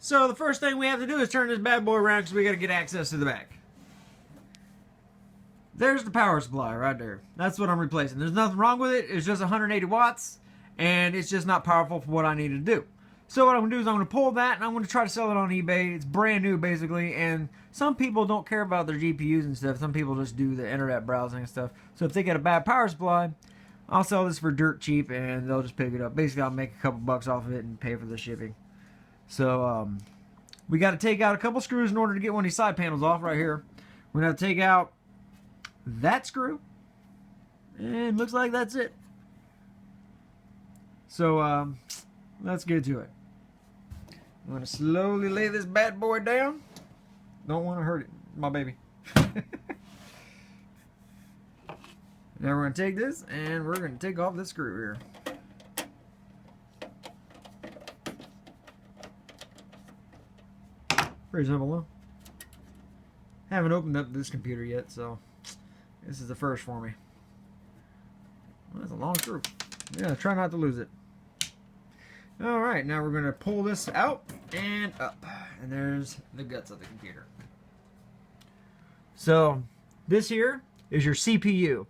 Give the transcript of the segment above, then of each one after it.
So the first thing we have to do is turn this bad boy around because we got to get access to the back. There's the power supply right there. That's what I'm replacing. There's nothing wrong with it. It's just 180 watts, and it's just not powerful for what I need to do. So what I'm going to do is I'm going to pull that, and I'm going to try to sell it on eBay. It's brand new, basically, and some people don't care about their GPUs and stuff. Some people just do the internet browsing and stuff. So if they get a bad power supply, I'll sell this for dirt cheap, and they'll just pick it up. Basically, I'll make a couple bucks off of it and pay for the shipping. So we got to take out a couple screws in order to get one of these side panels off right here. We're going to have to take out that screw, and looks like that's it. So let's get to it. I'm going to slowly lay this bad boy down. Don't want to hurt it, my baby. Now we're going to take this and we're going to take off this screw here. Pretty simple, though. Haven't opened up this computer yet, so this is the first for me. Well, that's a long screw. Yeah, try not to lose it. Alright, now we're going to pull this out and up. And there's the guts of the computer. So, this here is your CPU.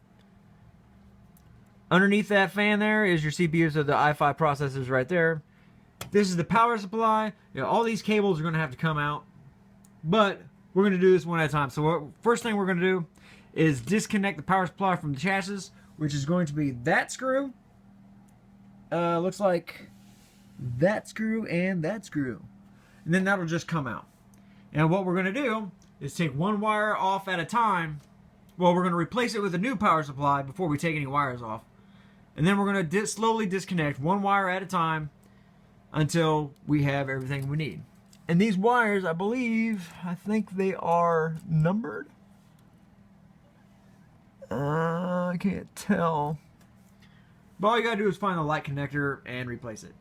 Underneath that fan there is your CPU, so the i5 processors right there. This is the power supply. You know, all these cables are going to have to come out. But we're going to do this one at a time. So first thing we're going to do is disconnect the power supply from the chassis, which is going to be that screw. Looks like that screw and that screw. And then that'll just come out. And what we're going to do is take one wire off at a time. Well, we're going to replace it with a new power supply before we take any wires off. And then we're going to slowly disconnect one wire at a time until we have everything we need. And these wires, I think they are numbered. I can't tell. But all you gotta do is find the light connector and replace it.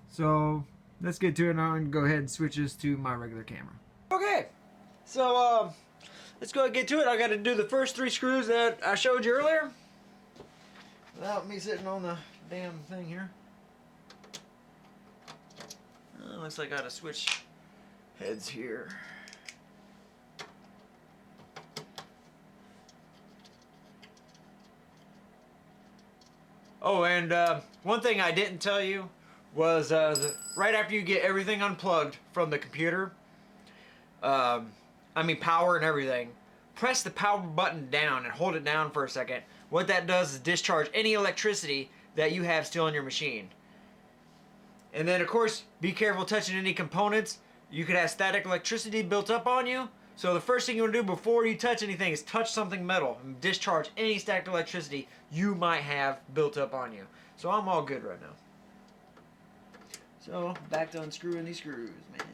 So let's get to it, and I'm gonna go ahead and switch this to my regular camera. Okay, so let's go ahead and get to it. I gotta do the first 3 screws that I showed you earlier without me sitting on the damn thing here. Looks like I gotta switch heads here. Oh, and one thing I didn't tell you was right after you get everything unplugged from the computer, I mean power and everything, press the power button down and hold it down for a second. What that does is discharge any electricity that you have still in your machine. And then, of course, be careful touching any components. You could have static electricity built up on you. So the first thing you want to do before you touch anything is touch something metal and discharge any static electricity you might have built up on you. So I'm all good right now. So back to unscrewing these screws, man.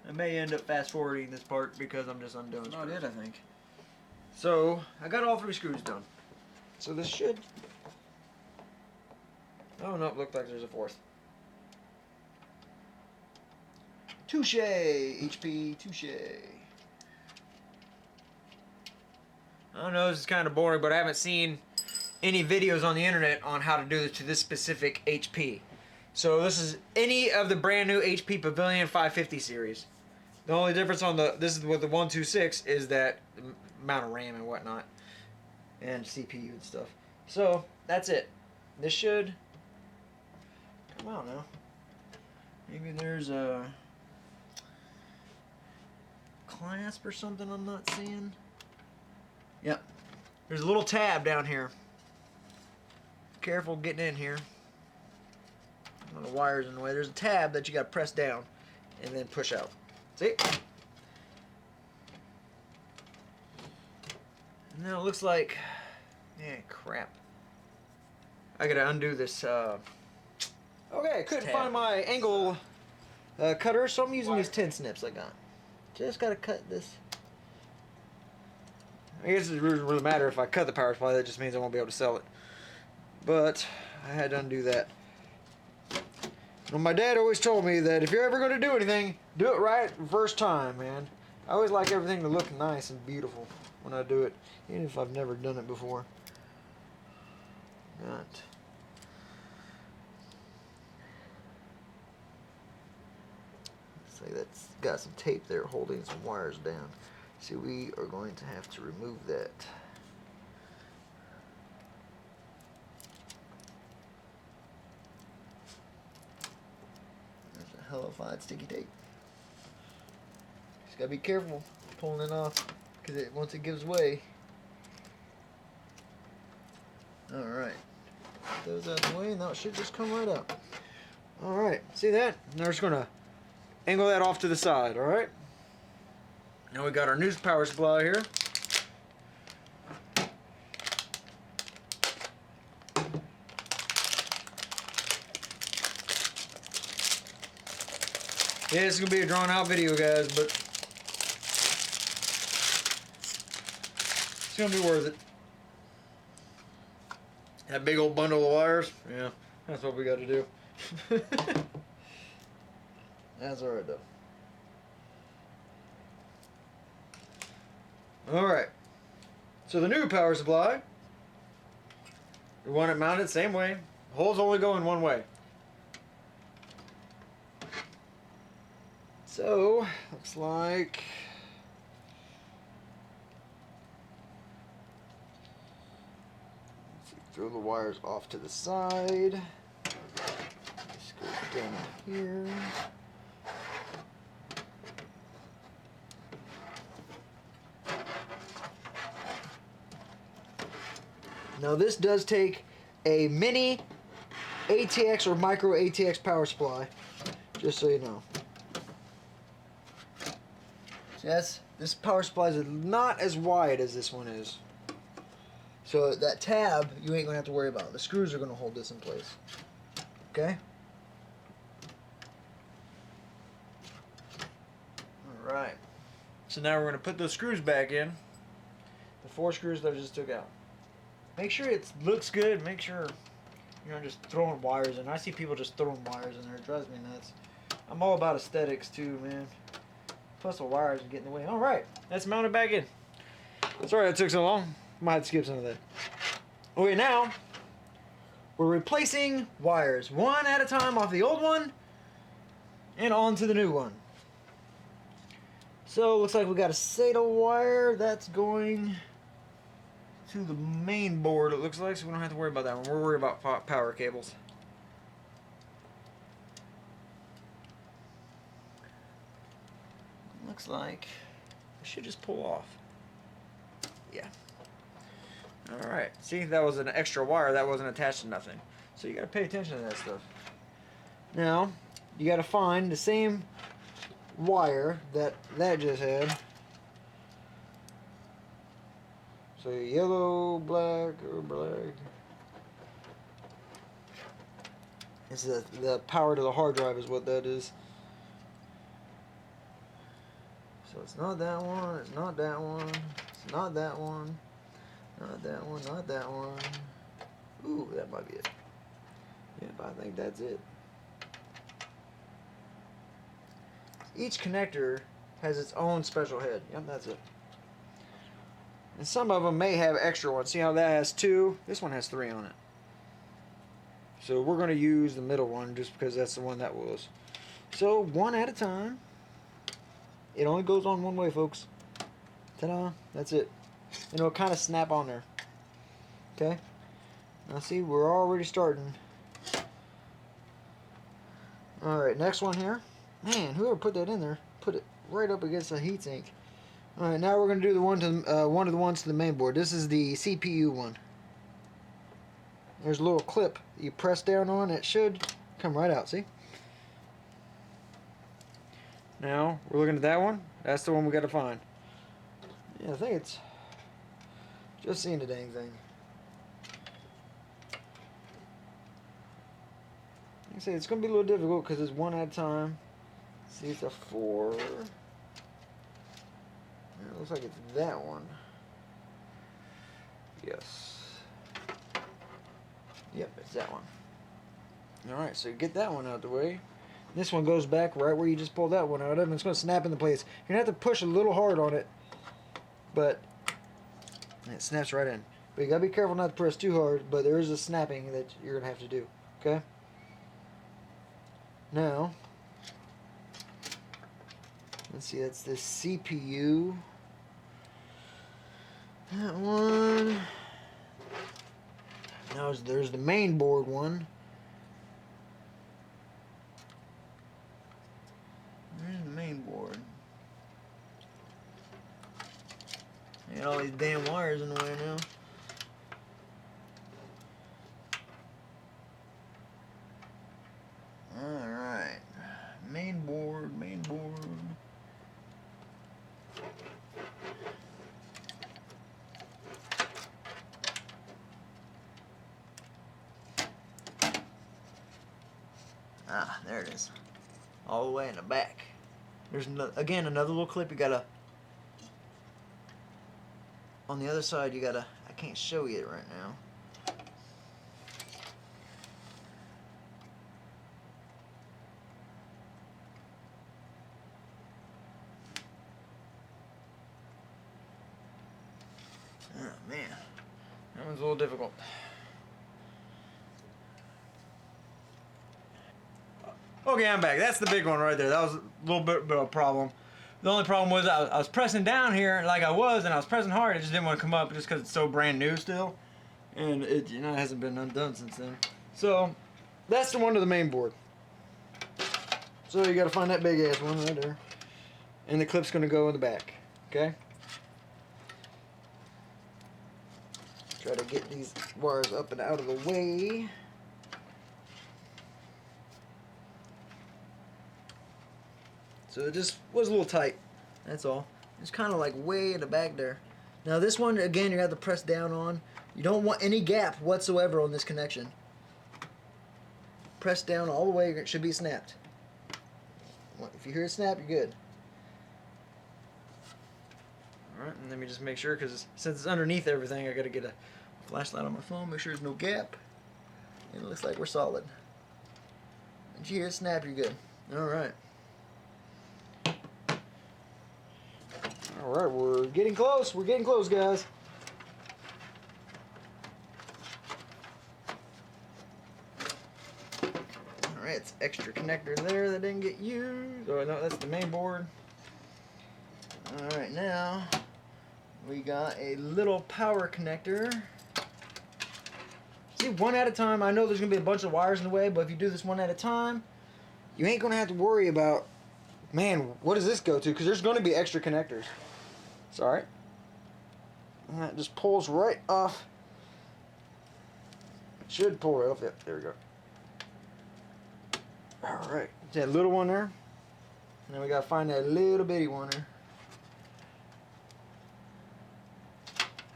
I may end up fast forwarding this part because I'm just undoing screws. Not it, I think. So I got all 3 screws done. So this should. Oh no, it looked like there's a 4th. Touche, HP, touche. I don't know, this is kind of boring, but I haven't seen any videos on the internet on how to do this to this specific HP. So this is any of the brand new HP Pavilion 550 series. The only difference on this is with the 126 is that the amount of RAM and whatnot, and CPU and stuff. So that's it. This should come out now. Maybe there's a clasp or something I'm not seeing. Yep. There's a little tab down here. Careful getting in here. The wire's in the way. There's a tab that you got to press down and then push out. See? And now it looks like, yeah, crap. I gotta undo this. Okay, I couldn't find my angle cutter, so I'm using these 10 snips I got. Just gotta cut this. I guess it doesn't really matter if I cut the power supply, that just means I won't be able to sell it. But I had to undo that. Well, my dad always told me that if you're ever going to do anything, do it right the first time, man. I always like everything to look nice and beautiful. when I do it, even if I've never done it before. Got that's got some tape there holding some wires down. So we are going to have to remove that. There's a hellified sticky tape. Just gotta be careful pulling it off, because once it gives way. Alright. Those out of the way, and that should just come right out. Alright, see that? Now we're just gonna angle that off to the side, alright? Now we got our new power supply here. Yeah, this is gonna be a drawn out video, guys, but it's gonna be worth it. That big old bundle of wires, yeah, that's what we got to do. That's alright though. Alright, so the new power supply, we want it mounted same way. Holes only go in one way. So, looks like let's see, throw the wires off to the side. Just go down here. Now this does take a mini ATX or micro ATX power supply, just so you know. Yes, this power supply is not as wide as this one is. So that tab, you ain't going to have to worry about. The screws are going to hold this in place. Okay? Alright. So now we're going to put those screws back in. The 4 screws that I just took out. Make sure it looks good. Make sure you're not just throwing wires in. I see people just throwing wires in there. It drives me nuts. I'm all about aesthetics too, man. Plus the wires are getting in the way. Alright, that's mounted back in. Sorry that took so long. Might have to skip some of that. Okay, now we're replacing wires one at a time off the old one and onto the new one. So looks like we got a SATA wire that's going to the main board, it looks like, so we don't have to worry about that one. We're worried about power cables. Looks like it should just pull off. Yeah. Alright, see, that was an extra wire that wasn't attached to nothing. So you gotta pay attention to that stuff. Now, you gotta find the same wire that just had. So yellow, black, or black. It's the power to the hard drive is what that is. So it's not that one, it's not that one, it's not that one, not that one, not that one. Ooh, that might be it. Yep, I think that's it. Each connector has its own special head. Yep, that's it. And some of them may have extra ones. See how that has 2? This one has 3 on it. So we're going to use the middle one just because that's the one that was. So one at a time. It only goes on one way, folks. Ta-da! That's it. And it'll kind of snap on there. Okay? Now see, we're already starting. Alright, next one here. Man, whoever put that in there, put it right up against the heatsink. Alright, now we're going to do the one of the ones to the main board. This is the CPU one. There's a little clip you press down on. It should come right out, see? Now, we're looking at that one. That's the one we got to find. Yeah, I think it's just seeing the dang thing. Like I say, it's going to be a little difficult because it's one at a time. See, it's a 4. It looks like it's that one. Yes. Yep, it's that one. Alright, so get that one out of the way. This one goes back right where you just pulled that one out of, and it's going to snap into place. You're going to have to push a little hard on it, but And it snaps right in. But you gotta be careful not to press too hard, but there is a snapping that you're gonna have to do. Okay? Now, let's see, that's the CPU. That one. Now there's the main board one. There's the main board. And all these damn wires in the way now. Alright. Main board, main board. Ah, there it is. All the way in the back. There's again another little clip you gotta. On the other side you gotta. I can't show you it right now. Oh man, that one's a little difficult. Okay, I'm back. That's the big one right there. That was a little bit of a problem. The only problem was I was pressing down here like I was, and I was pressing hard. It just didn't want to come up just because it's so brand new still, and it it hasn't been undone since then. So that's the one to the main board. So you got to find that big ass one right there, and the clip's gonna go in the back. Okay. Try to get these wires up and out of the way. So it just was a little tight, that's all. It's kind of like way in the back there. Now this one, again, you have to press down on. You don't want any gap whatsoever on this connection. Press down all the way, it should be snapped. If you hear it snap, you're good. Alright, and let me just make sure, because since it's underneath everything, I gotta get a flashlight on my phone, make sure there's no gap. And it looks like we're solid. Once you hear it snap, you're good. Alright. Alright, we're getting close. We're getting close, guys. Alright, it's extra connector there that didn't get used. Oh, no, that's the main board. Alright, now we got a little power connector. See, one at a time. I know there's going to be a bunch of wires in the way, but if you do this one at a time, you ain't going to have to worry about, man, what does this go to? Because there's going to be extra connectors. It's alright. And that just pulls right off. It should pull right off. Yep, there we go. Alright. That little one there. And then we got to find that little bitty one there.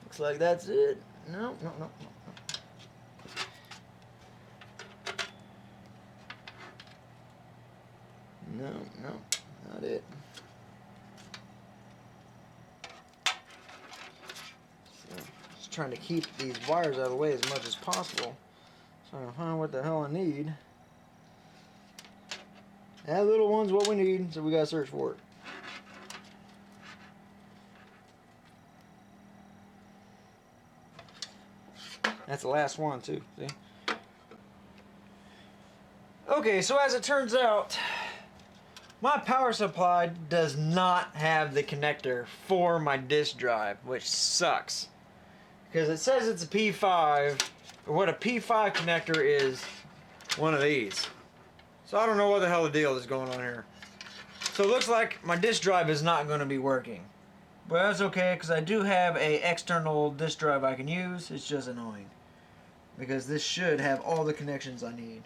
Looks like that's it. No, no, no, no. No, no, not it. So, just trying to keep these wires out of the way as much as possible. So I can find what the hell I need. That little one's what we need, so we gotta search for it. That's the last one too, see? Okay, so as it turns out, my power supply does not have the connector for my disk drive, which sucks. Because it says it's a P5, but what a P5 connector is one of these. So I don't know what the hell the deal is going on here. So it looks like my disk drive is not going to be working. But that's okay, because I do have a external disk drive I can use. It's just annoying. Because this should have all the connections I need.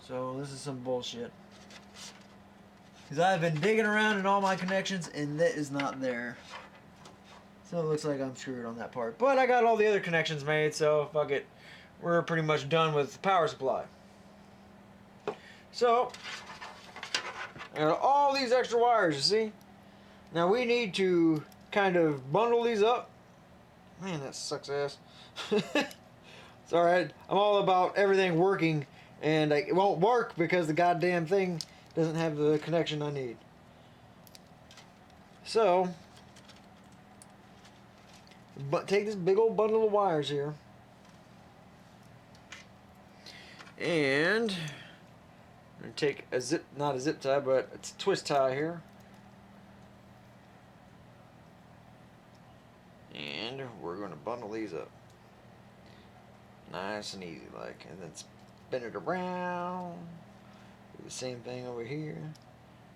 So this is some bullshit. Because I've been digging around in all my connections and that is not there. So it looks like I'm screwed on that part. But I got all the other connections made, so fuck it. We're pretty much done with the power supply. So, I got all these extra wires, you see? Now we need to kind of bundle these up. Man, that sucks ass. It's alright. I'm all about everything working, and it won't work because the goddamn thing doesn't have the connection I need. So, But take this big old bundle of wires here. And I'm going to take a zip, not a zip tie, but it's a twist tie here. And we're going to bundle these up. Nice and easy like. And then spin it around. Do the same thing over here.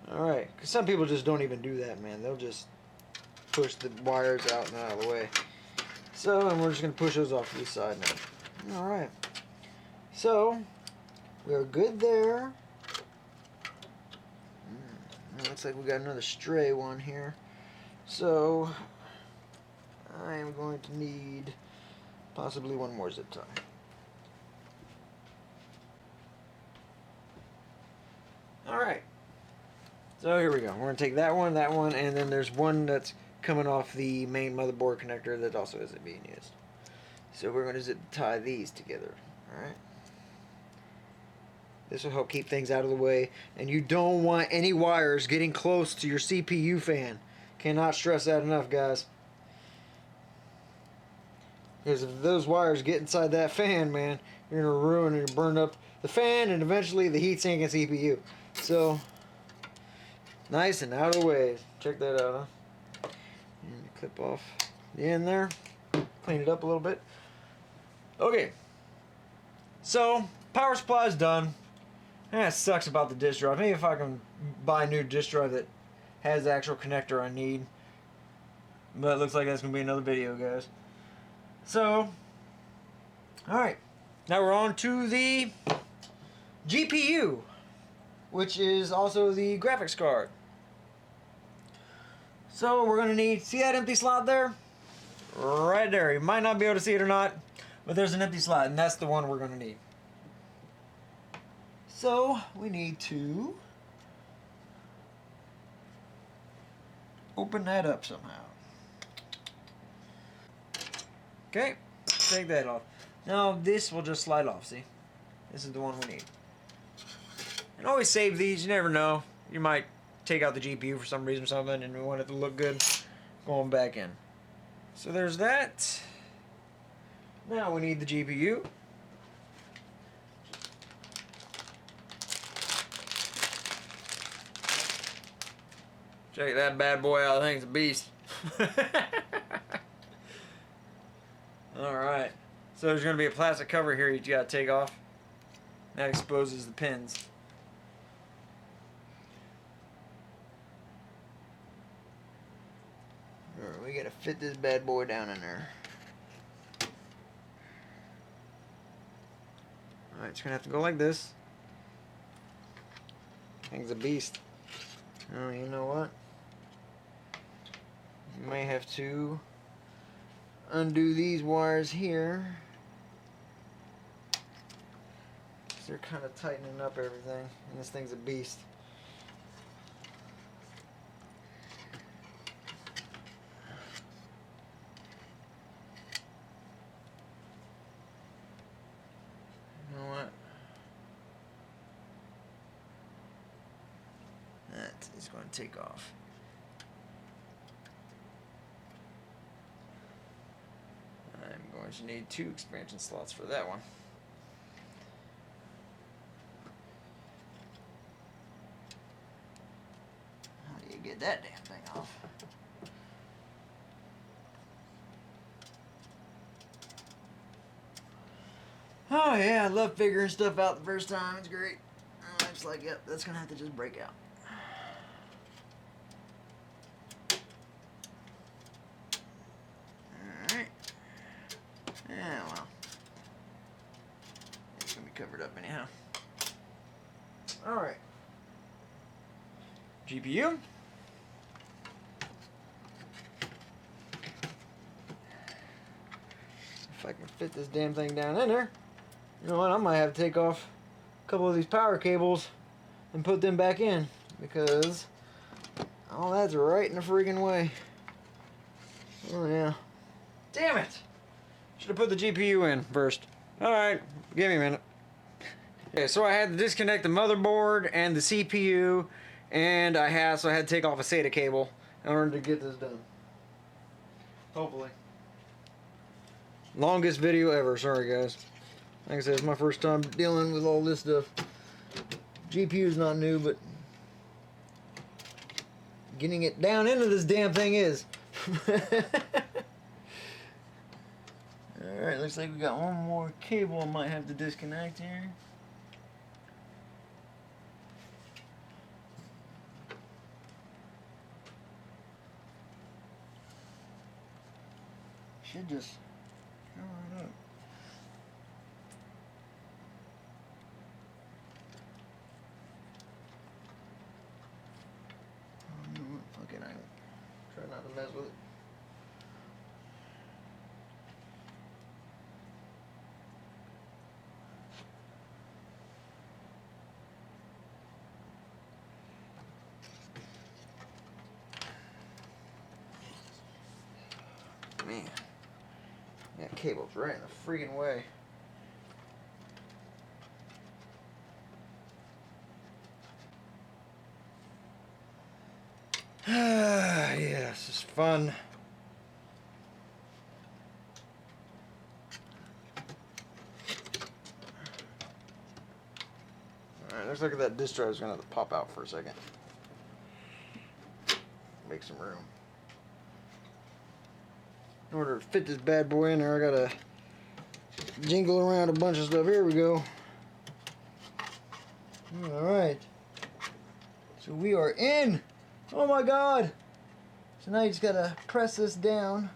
Alright, because some people just don't even do that, man. They'll just push the wires out and out of the way. So, and we're just going to push those off to the side now. Alright. So, we're good there. Looks like we got another stray one here. So, I am going to need possibly one more zip tie. Alright. So here we go. We're going to take that one, and then there's one that's coming off the main motherboard connector that also isn't being used. So we're going to zip tie these together. Alright. This will help keep things out of the way, and you don't want any wires getting close to your CPU fan. Cannot stress that enough, guys. Because if those wires get inside that fan, man, you're going to ruin and burn up the fan and eventually the heatsink and CPU. So, nice and out of the way. Check that out, huh? And clip off the end there. Clean it up a little bit. Okay. So, power supply is done. That sucks about the disk drive. Maybe if I can buy a new disk drive that has the actual connector I need. But it looks like that's going to be another video, guys. So, alright. Now we're on to the GPU, which is also the graphics card. So we're going to need, see that empty slot there? Right there. You might not be able to see it or not, but there's an empty slot, and that's the one we're going to need. So we need to open that up somehow. Okay, take that off. Now this will just slide off, see? This is the one we need. And always save these, you never know. You might take out the GPU for some reason or something and we want it to look good going back in. So there's that. Now we need the GPU. Check that bad boy out, I think it's a beast. Alright, so there's going to be a plastic cover here you got to take off. That exposes the pins. Alright, we got to fit this bad boy down in there. Alright, it's going to have to go like this. Thing's a beast. Oh, you know what? You may have to undo these wires here. They're kind of tightening up everything, and this thing's a beast. You know what? That is going to take off. I'm going to need 2 expansion slots for that one. How do you get that damn thing off? Oh yeah, I love figuring stuff out the first time. It's great. It's like, yep, that's going to have to just break out. Yeah, well, it's going to be covered up anyhow. Alright. GPU. If I can fit this damn thing down in there, you know what, I might have to take off a couple of these power cables and put them back in, because all that's right in the freaking way. Oh yeah. Damn it! Should have put the GPU in first. Alright, give me a minute. Okay, so I had to disconnect the motherboard and the CPU, and I had to take off a SATA cable in order to get this done. Hopefully. Longest video ever. Sorry, guys. Like I said, it's my first time dealing with all this stuff. GPU's not new, but getting it down into this damn thing is. Alright, looks like we got one more cable I might have to disconnect here. Should just come right up. Oh, you know what? Fuck it, I try not to mess with it. Man, that cable's right in the freaking way. Yeah, this is fun. Alright, looks like that disk drive is going to have to pop out for a second. Make some room. In order to fit this bad boy in there, I gotta jingle around a bunch of stuff. Here we go. Alright. So we are in. Oh my god. So now you just gotta press this down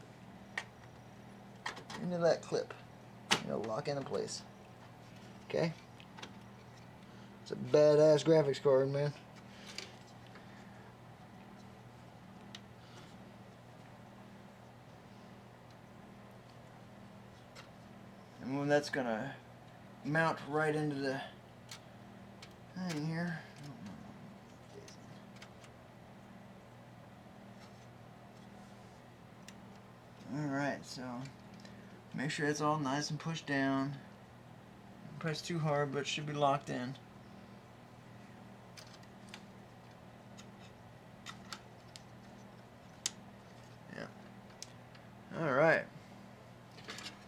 into that clip. It'll lock into place. Okay? It's a badass graphics card, man. And when that's gonna mount right into the thing here. Alright, so make sure it's all nice and pushed down. Don't press too hard, but it should be locked in. Yeah. Alright.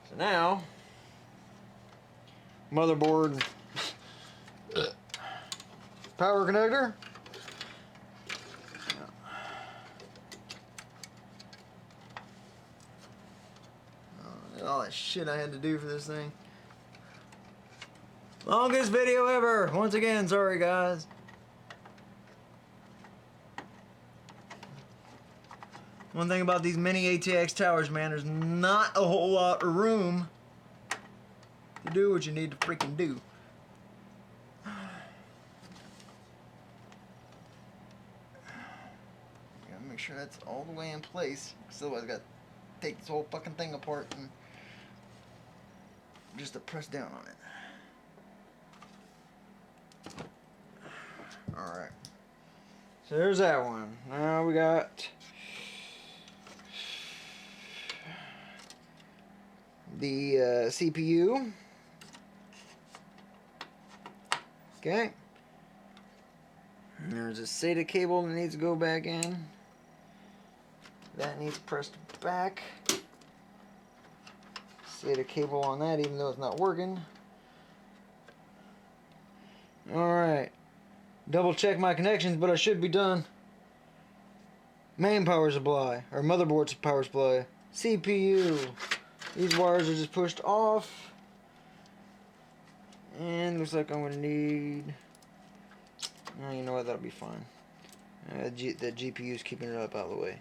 So now, motherboard, power connector. All that shit I had to do for this thing. Longest video ever. Once again, sorry guys. One thing about these mini ATX towers, man, there's not a whole lot of room to do what you need to freaking do. Gotta make sure that's all the way in place. Because otherwise I gotta take this whole fucking thing apart and just to press down on it. Alright. So there's that one. Now we got the CPU. Okay. And there's a SATA cable that needs to go back in. That needs pressed back. SATA cable on that, even though it's not working. Alright. Double check my connections, but I should be done. Main power supply, or motherboard power supply. CPU. These wires are just pushed off. And looks like I'm going to need... Oh, you know what, that'll be fine. The GPU is keeping it up out of the way.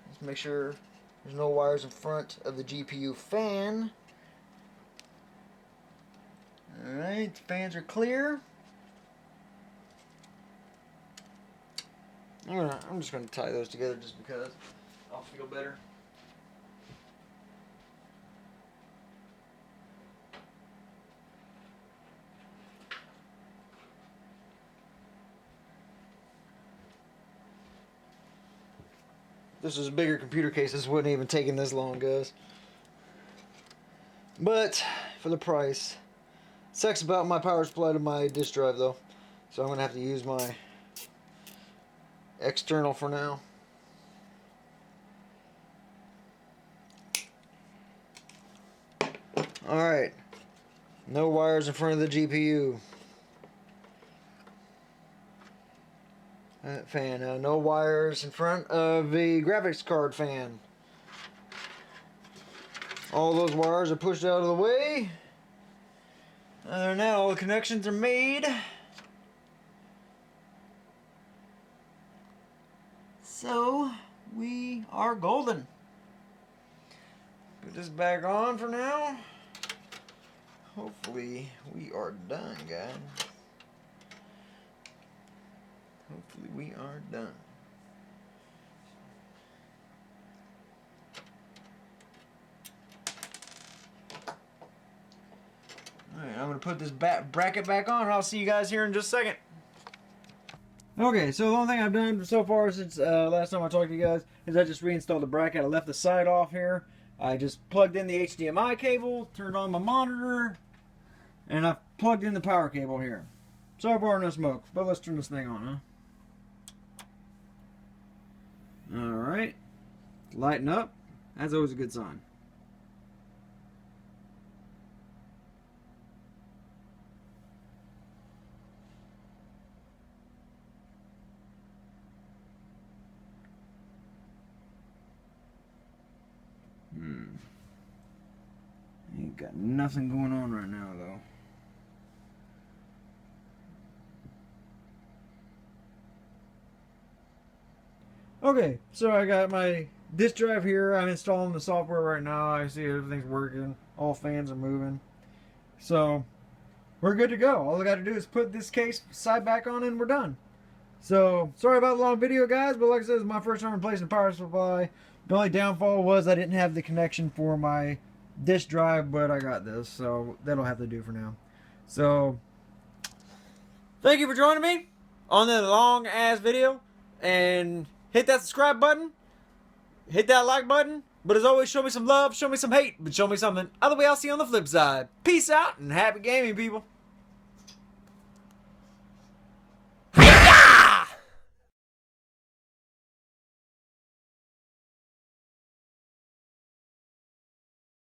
Let's make sure there's no wires in front of the GPU fan. Alright, fans are clear. I'm just going to tie those together just because I'll feel better. This was a bigger computer case. This wouldn't even taken this long, guys. But for the price, sucks about my power supply to my disk drive though, so I'm gonna have to use my external for now. Alright. No wires in front of the GPU. Fan. No wires in front of the graphics card fan. All those wires are pushed out of the way. Other than that, all the connections are made. So, we are golden. Put this back on for now. Hopefully, we are done, guys. Hopefully, we are done. Alright, I'm going to put this bracket back on, and I'll see you guys here in just a second. Okay, so the only thing I've done so far since last time I talked to you guys is I just reinstalled the bracket. I left the side off here. I just plugged in the HDMI cable, turned on my monitor, and I've plugged in the power cable here. So far, no smoke, but let's turn this thing on, huh? Alright. Lighten up. That's always a good sign. Ain't got nothing going on right now, though. Okay, so I got my disk drive here. I'm installing the software right now. I see everything's working. All fans are moving. So, we're good to go. All I got to do is put this case side back on and we're done. So, sorry about the long video, guys, but like I said, it's my first time replacing the power supply. The only downfall was I didn't have the connection for my disk drive, but I got this, so that'll have to do for now. So, thank you for joining me on the long ass video, and hit that subscribe button, hit that like button, but as always, show me some love, show me some hate, but show me something. Other way, I'll see you on the flip side. Peace out and happy gaming, people.